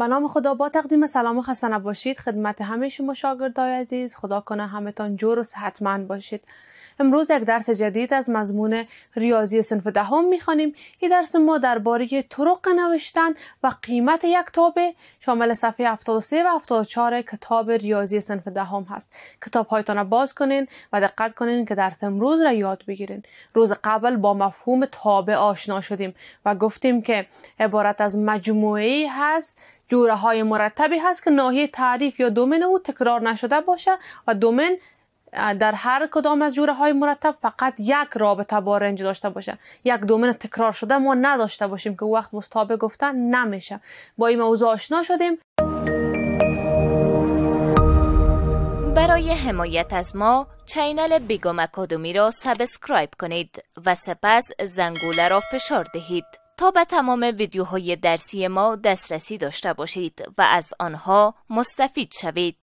به نام خدا، با تقدیم سلام و خسته نباشید خدمت همه شما شاگردای عزیز. خدا کنه همتان جور و صحتمند باشید. امروز یک درس جدید از مضمون ریاضی صنف دهم میخوانیم. این درس ما درباره طرق نوشتن و قیمت یک تابع شامل صفحه 73 و 74 کتاب ریاضی صنف دهم هست. کتاب هایتان را باز کنین و دقت کنین که درس امروز را یاد بگیرین. روز قبل با مفهوم تابع آشنا شدیم و گفتیم که عبارت از مجموعه‌ای هست، جوره های مرتبی هست که ناحیه تعریف یا دومین او تکرار نشده باشه و دومین در هر کدام از جوره های مرتب فقط یک رابطه با رنج داشته باشه. یک دومین تکرار شده ما نداشته باشیم که وقت مستابع گفتن نمیشه. با این موضوع آشنا شدیم. برای حمایت از ما چینل بیگم اکادمی را سابسکرایب کنید و سپس زنگوله را فشار دهید تا به تمام ویدیوهای درسی ما دسترسی داشته باشید و از آنها مستفید شوید.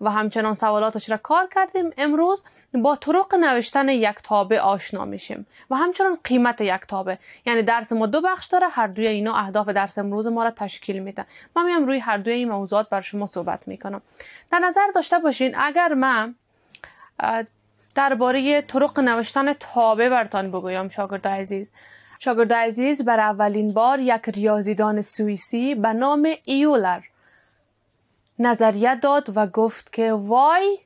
و همچنان سوالاتش را کار کردیم. امروز با طرق نوشتن یک تابع آشنا میشیم و همچنان قیمت یک تابع. یعنی درس ما دو بخش داره، هر دوی اینا اهداف درس امروز ما را تشکیل میده. من میام روی هر دوی این موضوعات بر شما صحبت میکنم. در نظر داشته باشین اگر من درباره طرق نوشتن تابع براتون بگویم شاگرد عزیز بر اولین بار یک ریاضیدان سوئیسی به نام ایولر نظریه داد و گفت که وای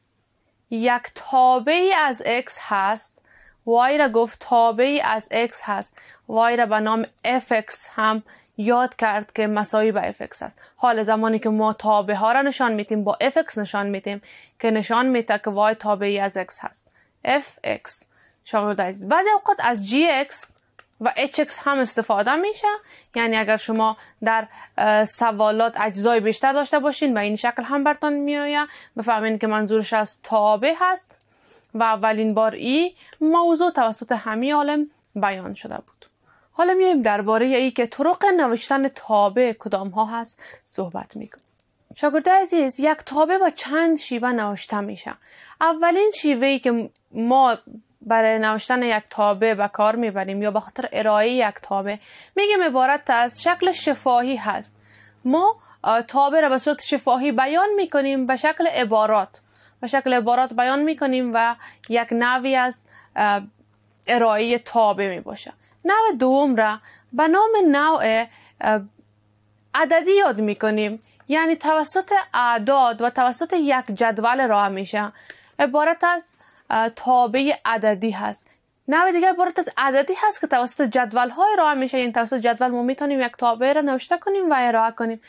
یک تابعی از x هست. وای را گفت تابعی از x هست. وای را به نام fx هم یاد کرد که مساوی به fx است. حال زمانی که ما تابع ها را نشان میتیم با fx نشان میتیم که نشان میده که وای تابعی از x هست. fx شاگرد عزیز بعضی اوقات از gx و hx هم استفاده میشه. یعنی اگر شما در سوالات اجزای بیشتر داشته باشین و این شکل هم براتون میآید، بفهمین که منظورش از تابع هست و اولین بار این موضوع توسط همه عالم بیان شده بود. حالا میایم درباره ای که طرق نوشتن تابع کدام ها هست صحبت میکنیم. شاگرد عزیز یک تابع با چند شیوه نوشته میشه. اولین شیوهی که ما برای نوشتن یک تابع به کار میبریم یا به خاطر ارائه یک تابع میگیم عبارت از شکل شفاهی هست. ما تابع را به صورت شفاهی بیان میکنیم به شکل عبارات بیان میکنیم و یک نوعی از ارائه تابع میباشه. نوع دوم را به نام نوع عددی یاد میکنیم. یعنی توسط اعداد و توسط یک جدول راه میشه. عبارت از تابع عددی هست. نوع دیگه عبارت از عددی هست که توسط جدول های ارائه میشه. این توسط جدول ما میتونیم یک تابع را نوشته کنیم و ارائه کنیم.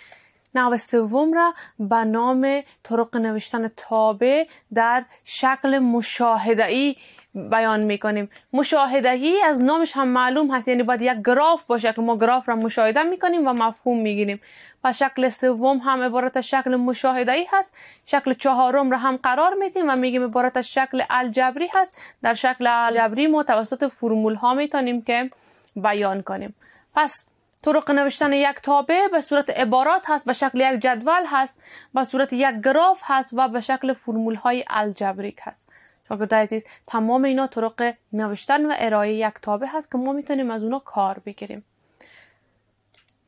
نوع سوم را به نام طرق نوشتن تابع در شکل مشاهده‌ای بیان میکنیم. مشاهده‌ای از نامش هم معلوم هست، یعنی باید یک گراف باشه که ما گراف را مشاهده میکنیم و مفهوم میگیریم. و شکل سوم هم عبارت از شکل مشاهده‌ای هست. شکل چهارم را هم قرار میدیم و میگیم عبارت از شکل الجبری هست. در شکل الجبری ما توسط فرمول ها میتونیم که بیان کنیم. پس طرق نوشتن یک تابع به صورت عبارات هست، به شکل یک جدول هست، به صورت یک گراف هست و به شکل فرمول های الجبریک هست. شاگرد عزیز تمام اینا طرق نوشتن و ارائه یک تابع هست که ما میتونیم از اونا کار بگیریم.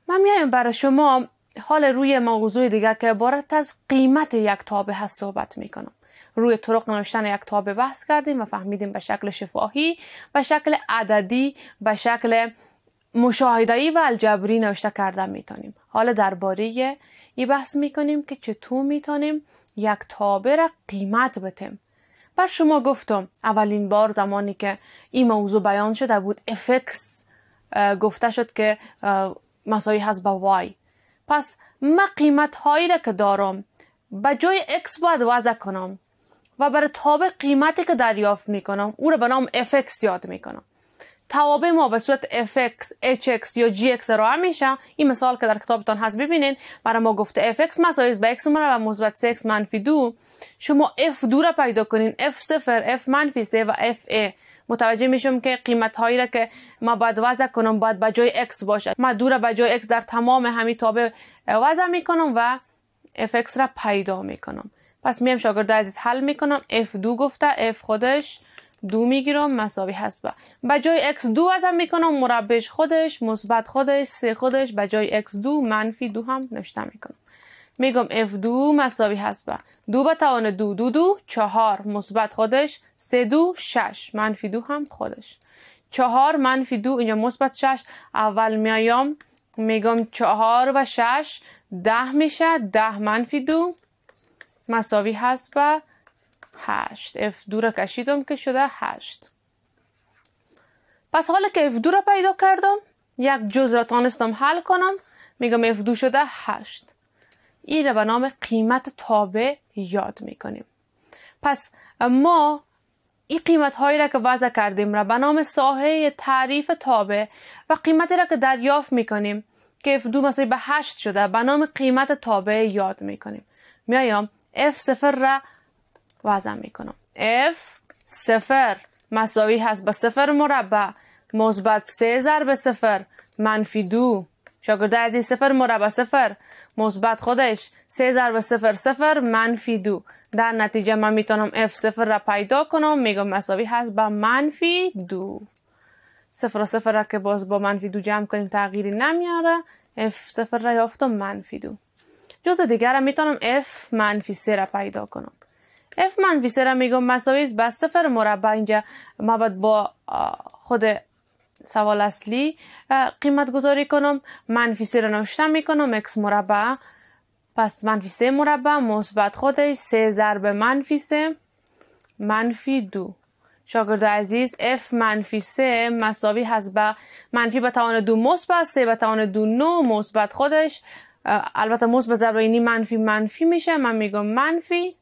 من میایم برای شما حال روی موضوع دیگه که عبارت از قیمت یک تابع هست صحبت میکنم. روی طرق نوشتن یک تابع بحث کردیم و فهمیدیم به شکل شفاهی، به شکل عددی، به شکل مشاهده‌ای و الجبری نوشته کردن میتونیم. حالا درباره این بحث میکنیم که چطور میتونیم یک تابع را قیمت بدیم. بر شما گفتم اولین بار زمانی که این موضوع بیان شده بود fx گفته شد که مساوی هست با y. پس من قیمت هایی را که دارم به جای x باید وضع کنم و برای تابع قیمتی که دریافت میکنم او را به نام fx یاد میکنم. توابع ما به صورت fx، hx یا gx ارائه میشه. این مثال که در کتابتان هست ببینین. برای ما گفته fx مساوی به x اومده و مثبت 3x منفی 2. شما f2 را پیدا کنین، f0، f منفی 3 و fa. متوجه میشم که قیمت هایی را که ما باید وضع کنم باید به جای x باشه. ما 2 را به جای x در تمام همین تابع وضع میکنم و fx را پیدا میکنم. پس میم شاگرد عزیز حل میکنم. f2 گفته، f خودش 2 میگیرم مساوی هست به جای x 2 ازم میکنم مربعش خودش مثبت خودش 3 خودش به جای x 2 منفی 2 هم نوشته میکنم. میگم f2 مساوی هست به 2 به توان 2 2 2 4 مثبت خودش 3 2 6 منفی 2 هم خودش 4 منفی 2 اینجا مثبت 6 اول میایم میگم 4 و 6 10 میشه 10 منفی 2 مساوی هست به 8. f2 را کشیدم که شده 8. پس حالا که f2 را پیدا کردم یک جزء را تانستم حل کنم میگم f2 شده 8. این را به نام قیمت تابع یاد میکنیم. پس ما این قیمت هایی را که وضع کردیم را به نام ساحه تعریف تابع و قیمتی را که دریافت میکنیم که f2 مساوی به 8 شده به نام قیمت تابع یاد میکنیم. میایم f0 را وضع میکنم. f0 مساوی هست به 0 مربع مثبت 3 ضرب 0 منفی 2. شاگرد عزیز 0 مربع 0 مثبت خودش 3 ضرب 0 0 منفی 2. در نتیجه من میتونم f0 را پیدا کنم میگم مساوی هست با منفی 2. 0 و 0 را که باز با منفی 2 جمع کنیم تغییری نمیاره f0 را یافتم منفی 2. جزء دیگر را میتونم f منفی 3 را پیدا کنم. f منفی 3 را میگم مساوی است با 0 مربع. اینجا ما باید با خود سوال اصلی قیمت گذاری کنم. منفی 3 را نوشته میکنم x مربع پس منفی 3 مربع مثبت خودش 3 ضرب منفی 3 منفی 2. شاگرد عزیز f منفی 3 مساوی هست با منفی به توان 2 مثبت 3 به توان 2 9 مثبت خودش البته مثبت ضرب اینی منفی منفی میشه. من میگم منفی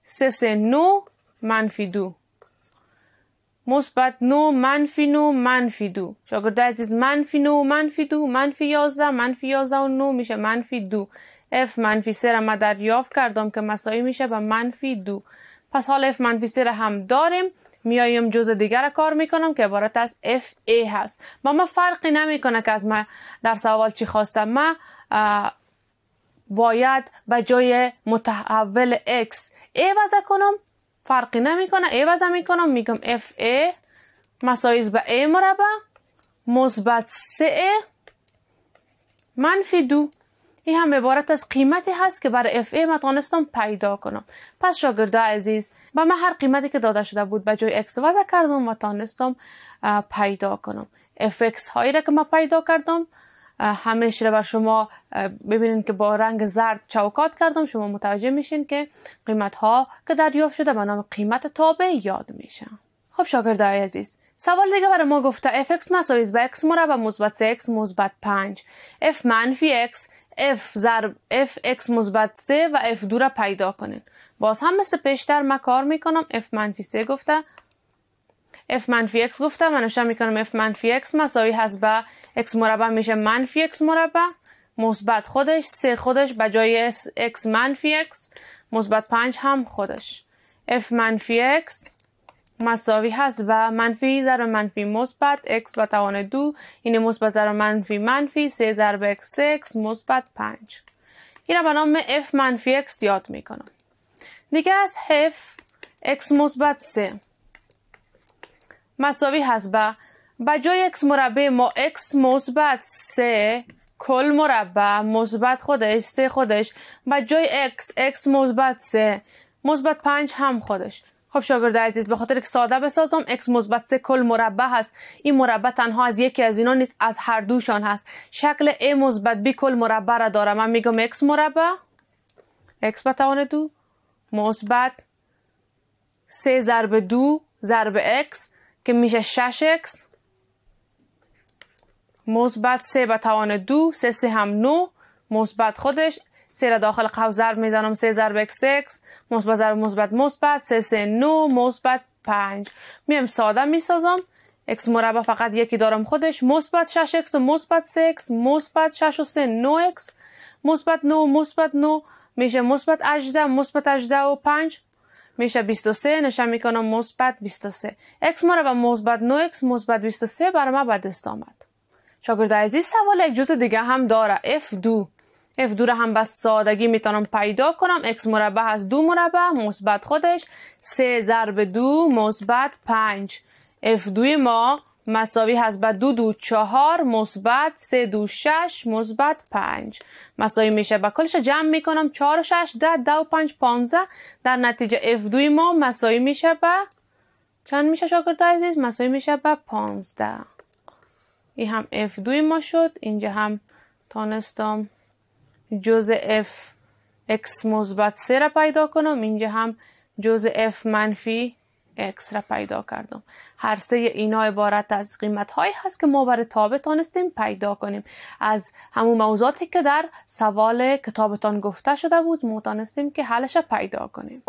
3 3 9 منفی 2 مثبت 9 منفی 9 منفی 2. شاگرد عزیز منفی 9 منفی 2 منفی 11 منفی 11 و 9 میشه منفی 2. f منفی 3 را من دریافت کردم که مساوی میشه به منفی 2. پس حال f منفی 3 را هم داریم. میایم جزء دیگر را کار میکنم که عبارت از fa هست. ما فرقی نمیکنه که از ما در سوال چی خواستم. ما باید به جای متحول x a وضع کنم فرقی نمیکنه a وضع میکنم میگم fa مساوی به a مربع مثبت 3a منفی 2. این هم عبارت از قیمتی هست که برای fa ما تانستم پیدا کنم. پس شاگرد عزیز با من هر قیمتی که داده شده بود به جای x وضع کردم و تانستم پیدا کنم. fx هایی را که ما پیدا کردم همیشه بر شما ببینید که با رنگ زرد چوکات کردم. شما متوجه میشین که قیمت ها که دریافت شده به نام قیمت تابع یاد میشن. خب شاگردای عزیز سوال دیگه برای ما گفته fx مساوی به x مربع مثبت 3x مثبت 5 f منفی x f ضرب fx مثبت 3 و f2 را پیدا کنین. باز هم مثل پیشتر من کار میکنم. f منفی 3 گفته f منفی x گفته من نوشته میکنم f منفی x مساوی هست به x مربع میشه منفی x مربع مثبت خودش 3 خودش به جای x منفی x مثبت 5 هم خودش f منفی x مساوی هست به منفی ضرب منفی مثبت x به توان 2 این مثبت ضرب منفی منفی 3 ضرب x مثبت 5. این را به نام f منفی x یاد میکنم. دیگه از f x مثبت 3 مساوی هست به جای x مربع ما x مثبت 3 کل مربع مثبت خودش 3 خودش به جای x مثبت 3 مثبت 5 هم خودش. خب شاگرد عزیز به خاطر که ساده بسازم x مثبت 3 کل مربع هست. این مربع تنها از یکی از اینا نیست از هر دوشان هست. شکل a مثبت b کل مربع را داره. من میگم x مربع x به توان 2 مثبت 3 ضرب 2 ضرب x که میشه 6x مثبت 3 به توان 2 3 3 هم 9 مثبت خودش 3 را داخل قوس ضرب میزنم 3 ضرب x مثبت ضرب مثبت 3 3 9 مثبت 5. میام ساده میسازم. x مربع فقط یکی دارم خودش مثبت 6x و مثبت 3x مثبت 6 و 3 9x مثبت 9 مثبت 9 میشه مثبت 18 مثبت 18 و 5 میشه 23 نشان میکنم مثبت 23. x مربع مثبت 9x مثبت 23 برای ما به دست آمد. شاگرد عزیز سوال یک جزء دیگه هم داره f2 F2 را هم به سادگی میتونم پیدا کنم. x مربع از 2 مربع مثبت خودش 3 ضرب 2 مثبت 5. F2 ما مساوی هست به 2 2 4 مثبت 3 2 6 مثبت 5 مساوی میشه به کلش جمع میکنم 4 و 6 10 10 و 5 15. در نتیجه F2 ما مساوی میشه به چند میشه شاگرد عزیز؟ مساوی میشه به 15. این هم F2 ما شد. اینجا هم تانستم جزء F x مثبت 3 را پیدا کنم. اینجا هم جزء F منفی x را پیدا کردم. هر سه اینا عبارت از قیمت هایی هست که ما برای تابع تانستیم پیدا کنیم. از همون موضوعاتی که در سوال کتابتان گفته شده بود ما تانستیم که حلش پیدا کنیم.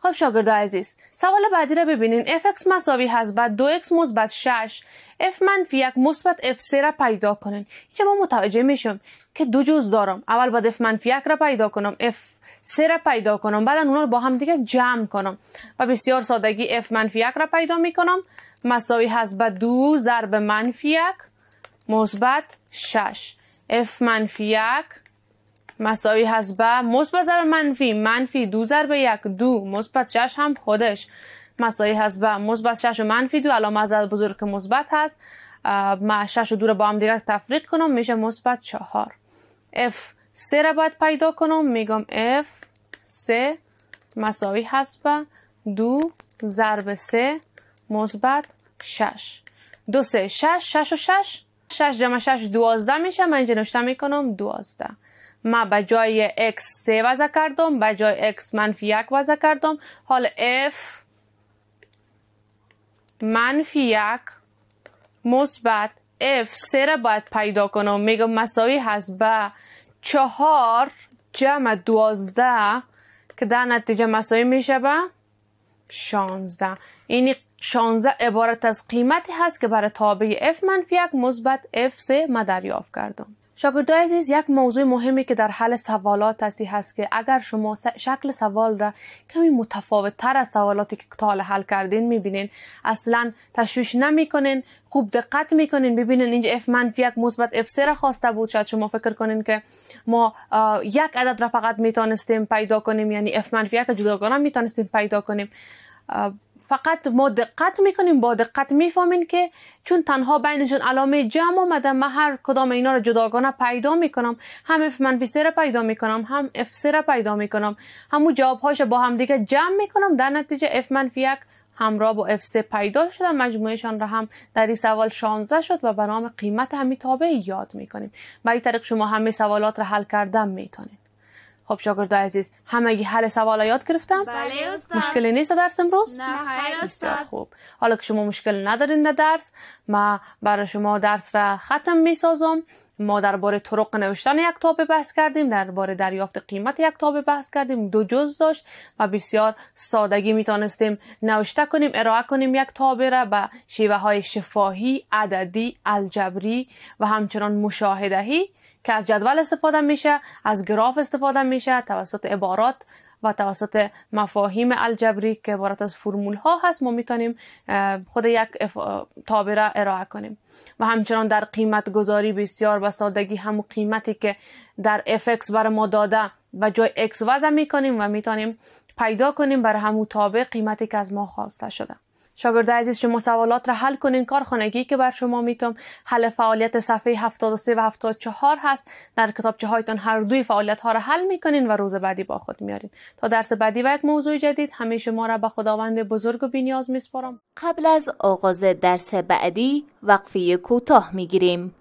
خب شاگرد عزیز، سوال بعدی را ببینین. fx مساوی هست به 2x مثبت 6 f منفی 1 مثبت f3 را پیدا کنین. اینجا ما متوجه میشم که دو جزء دارم. اول باید f منفی 1 را پیدا کنم، f3 را پیدا کنم، بعد اونا رو با هم دیگه جمع کنم و بسیار سادگی f منفی 1 را پیدا میکنم. مساوی هست به 2 ضرب منفی 1 مثبت 6. f منفی 1 مساوی هست به مثبت ضرب منفی 2 ضرب 1 2 مثبت 6 هم خودش مساوی هست به مثبت 6 و منفی 2. علامت عدد بزرگ که مثبت هست ما 6 و 2 رو با هم دیگه تفریق کنم میشه مثبت 4. f3 را باید پیدا کنم. میگم f3 مساوی هست به 2 ضرب 3 مثبت 6. 2 3 6 6 و 6 6 جمع 6 12 میشه. من اینجا نوشته میکنم 12. ما به جای x 3 وضع کردم، به جای x منفی 1 وضع کردم. حال f منفی 1 مثبت f3 را باید پیدا کنم. میگم مساوی هست به 4 جمع 12 که در نتیجه مساوی میشه به 16. این 16 عبارت از قیمتی هست که برای تابع f منفی 1 مثبت f3 ما دریافت کردم. شاگردای عزیز، یک موضوع مهمی که در حل سوالات هست که اگر شما شکل سوال را کمی متفاوت تر از سوالاتی که تا حالا حل کردین میبینین، اصلا تشویش نمیکنین، خوب دقت میکنین، ببینین اینجا f منفی 1 مثبت f3 را خواسته بود. شاید شما فکر کنین که ما یک عدد را فقط میتونستیم پیدا کنیم، یعنی f منفی 1 جداگانه میتونستیم پیدا کنیم. فقط ما دقت میکنیم، با دقت میفهمین که چون تنها بینشون علامه جمع اومده من هر کدام اینا رو جداگانه پیدا میکنم. هم f منفی 3 را پیدا میکنم، هم f3 را پیدا میکنم، همون جوابهاش با هم دیگه جمع میکنم. در نتیجه f منفی 1 همراه با f3 پیدا شده. مجموعشان را هم در این سوال 16 شد و به نام قیمت همین تابع یاد میکنیم. به این طریق شما همه سوالات را حل کردن میتونید. خب شاگرد عزیز، همگی حل سوال یاد گرفتم؟ بله استاد. مشکلی نیست درس امروز؟ نه خیر بسیار استاد. خوب. حالا که شما مشکل ندارین در درس، ما برای شما درس را ختم میسازم. ما درباره طرق نوشتن یک تابع بحث کردیم، درباره دریافت قیمت یک تابع بحث کردیم. 2 جزء داشت و بسیار سادگی میتونستیم نوشته کنیم، ارائه کنیم یک تابع را به شیوه های شفاهی، عددی، الجبری و همچنان مشاهده‌ای که از جدول استفاده میشه، از گراف استفاده میشه، توسط عبارات و توسط مفاهیم الجبری که عبارت از فرمول ها هست ما میتونیم خود یک تابع را ارائه کنیم. و همچنان در قیمت گذاری بسیار به سادگی همون قیمتی که در fx برای ما داده و جای x وضع میکنیم و میتونیم پیدا کنیم برای همون تابع قیمتی که از ما خواسته شده. شاگرد عزیز، شما سوالات را حل کنین. کارخانگی که بر شما میتونم حل فعالیت صفحه 73 و 74 هست. در کتابچه هایتان هر دوی فعالیت ها را حل میکنین و روز بعدی با خود میارین. تا درس بعدی و یک موضوع جدید همه شما را به خداوند بزرگ و بی‌نیاز میسپارم. قبل از آغاز درس بعدی وقفه کوتاه میگیریم.